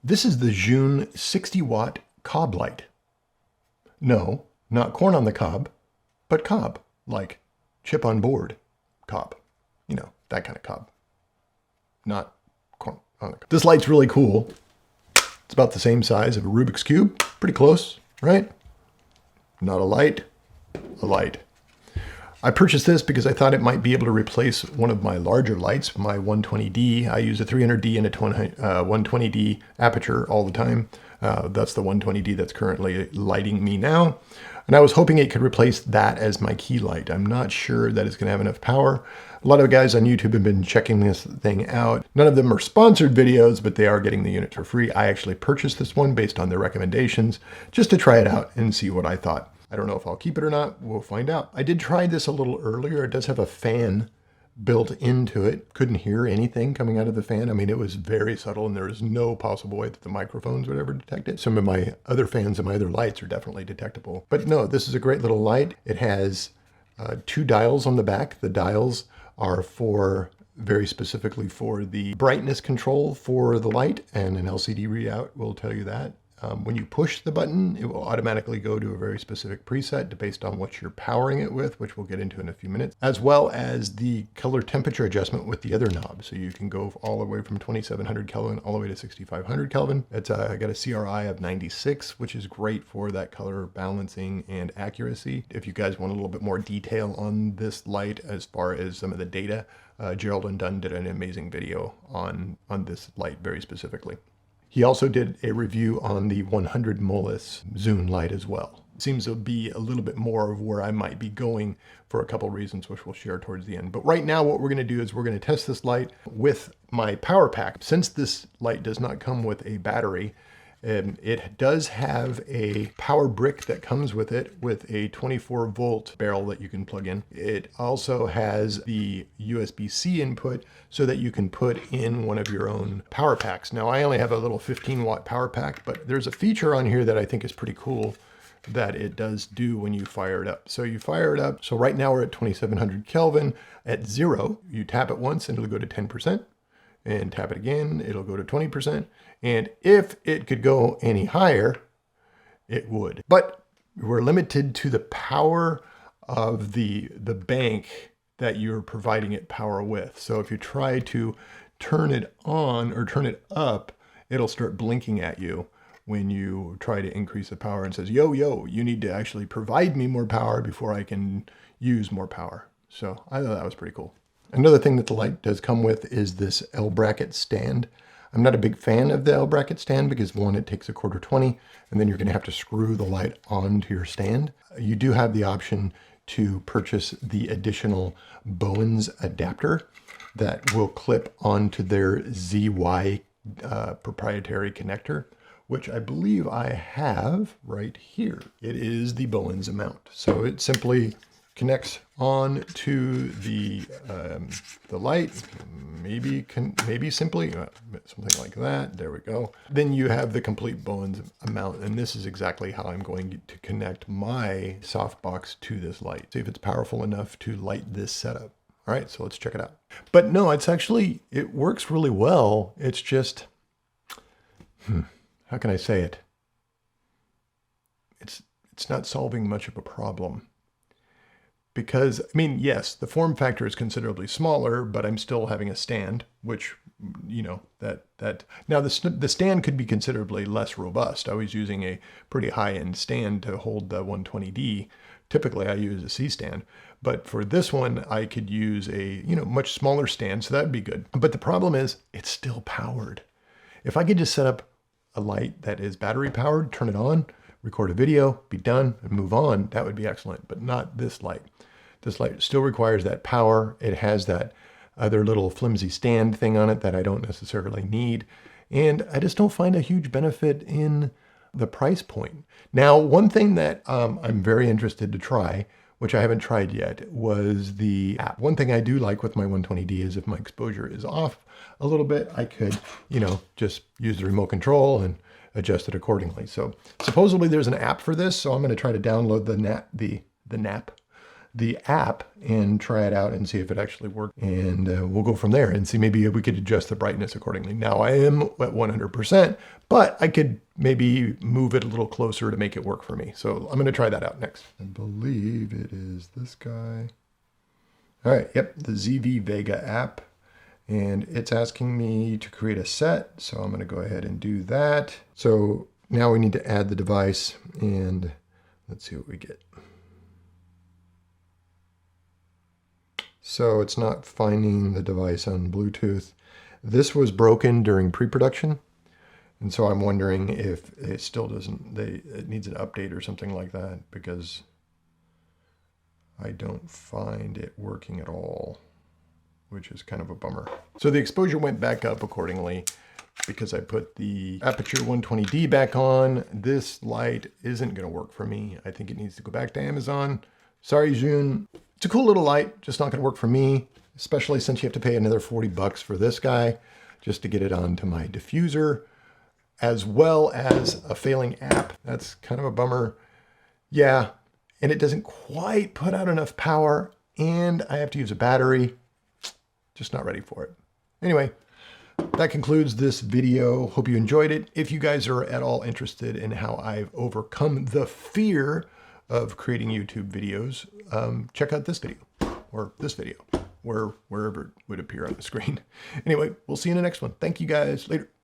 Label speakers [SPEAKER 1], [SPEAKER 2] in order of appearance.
[SPEAKER 1] This is the ZHIYUN 60 watt cob light. No, not corn on the cob, but cob, like chip on board cob. You know, that kind of cob. Not corn on the cob. This light's really cool. It's about the same size of a Rubik's Cube. Pretty close, right? Not a light, a light. I purchased this because I thought it might be able to replace one of my larger lights, my 120D. I use a 300D and a 120D Aputure all the time. That's the 120D that's currently lighting me now. And I was hoping it could replace that as my key light. I'm not sure that it's going to have enough power. A lot of guys on YouTube have been checking this thing out. None of them are sponsored videos, but they are getting the unit for free. I actually purchased this one based on their recommendations just to try it out and see what I thought. I don't know if I'll keep it or not. We'll find out. I did try this a little earlier. It does have a fan built into it. Couldn't hear anything coming out of the fan. I mean, it was very subtle and there was no possible way that the microphones would ever detect it. Some of my other fans and my other lights are definitely detectable. But no, this is a great little light. It has 2 dials on the back. The dials are for very specifically for the brightness control for the light, and an LCD readout will tell you that. When you push the button, it will automatically go to a very specific preset based on what you're powering it with, which we'll get into in a few minutes, as well as the color temperature adjustment with the other knob. So you can go all the way from 2700 Kelvin all the way to 6500 Kelvin. It's I got a CRI of 96, which is great for that color balancing and accuracy. If you guys want a little bit more detail on this light as far as some of the data, Gerald and Dunn did an amazing video on this light very specifically. He also did a review on the 100 Mollis ZHIYUN light as well. Seems to be a little bit more of where I might be going for a couple reasons, which we'll share towards the end. But right now what we're going to do is we're going to test this light with my power pack. Since this light does not come with a battery, it does have a power brick that comes with it with a 24 volt barrel that you can plug in. It also has the USB-C input so that you can put in one of your own power packs. Now I only have a little 15 watt power pack, but there's a feature on here that I think is pretty cool that it does do when you fire it up. So you fire it up. So right now we're at 2700 Kelvin at 0. You tap it once and it'll go to 10%. And tap it again, it'll go to 20%. And if it could go any higher, it would. But we're limited to the power of the bank that you're providing it power with. So if you try to turn it on or turn it up, it'll start blinking at you when you try to increase the power and says, yo, you need to actually provide me more power before I can use more power. So I thought that was pretty cool. Another thing that the light does come with is this L bracket stand. I'm not a big fan of the L bracket stand because one, it takes a 1/4-20, and then you're going to have to screw the light onto your stand. You do have the option to purchase the additional Bowens adapter that will clip onto their ZY proprietary connector, which I believe I have right here. It is the Bowens mount. So it simply connects on to the light, maybe simply something like that. There we go. Then you have the complete Bowens mount, and this is exactly how I'm going to connect my softbox to this light. See if it's powerful enough to light this setup. All right, so let's check it out. But no, it works really well. It's just, how can I say it? It's not solving much of a problem. Because, I mean, yes, the form factor is considerably smaller, but I'm still having a stand, which, you know, now the stand could be considerably less robust. I was using a pretty high-end stand to hold the 120D. Typically, I use a C stand, but for this one, I could use a, much smaller stand, so that'd be good. But the problem is, it's still powered. If I could just set up a light that is battery powered, turn it on, record a video, be done, and move on, that would be excellent, but not this light. This light still requires that power. It has that other little flimsy stand thing on it that I don't necessarily need. And I just don't find a huge benefit in the price point. Now, one thing that I'm very interested to try, which I haven't tried yet, was the app. One thing I do like with my 120D is if my exposure is off a little bit, I could, just use the remote control and adjust it accordingly. So supposedly there's an app for this, so I'm going to try to download the the app and try it out and see if it actually works. And we'll go from there and see, maybe we could adjust the brightness accordingly. Now I am at 100%, but I could maybe move it a little closer to make it work for me. So I'm going to try that out next. I believe it is this guy. All right, yep, the ZV Vega app. And it's asking me to create a set. So I'm going to go ahead and do that. So now we need to add the device, and let's see what we get. So it's not finding the device on Bluetooth. This was broken during pre-production. And so I'm wondering if it still doesn't, it needs an update or something like that, because I don't find it working at all, which is kind of a bummer. So the exposure went back up accordingly because I put the Aputure 120D back on. This light isn't gonna work for me. I think it needs to go back to Amazon. Sorry, ZHIYUN. It's a cool little light, just not gonna work for me, especially since you have to pay another 40 bucks for this guy just to get it onto my diffuser, as well as a failing app. That's kind of a bummer. Yeah, and it doesn't quite put out enough power, and I have to use a battery. Just not ready for it. Anyway, that concludes this video. Hope you enjoyed it. If you guys are at all interested in how I've overcome the fear of creating YouTube videos, check out this video, or this video, wherever it would appear on the screen. Anyway, we'll see you in the next one. Thank you guys. Later.